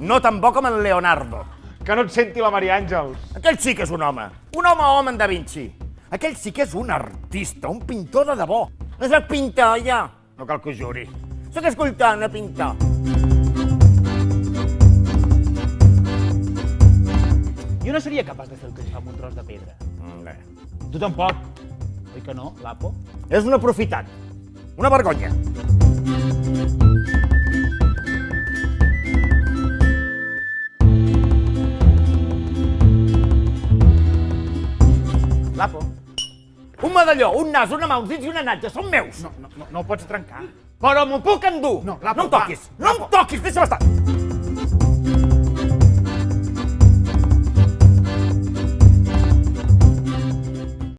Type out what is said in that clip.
No tan bo com el Leonardo. Que no et senti la Maria Àngels. Aquell sí que és un home. Un home Da Vinci. Aquell sí que és un artista, un pintor de debò. No soc pintor, jo. No cal que ho juri. Soc escultor, no pintor. Jo no seria capaç de fer el que es fa amb un tros de pedra. Tu tampoc. Oi que no, Lapo? És un aprofitat. Una vergonya. Lapo? Un medalló, un nas, una mà, uns dits i una natja són meus. No ho pots trencar. Però m'ho puc endur. No, Lapo, no em toquis. No em toquis, deixa'm estar.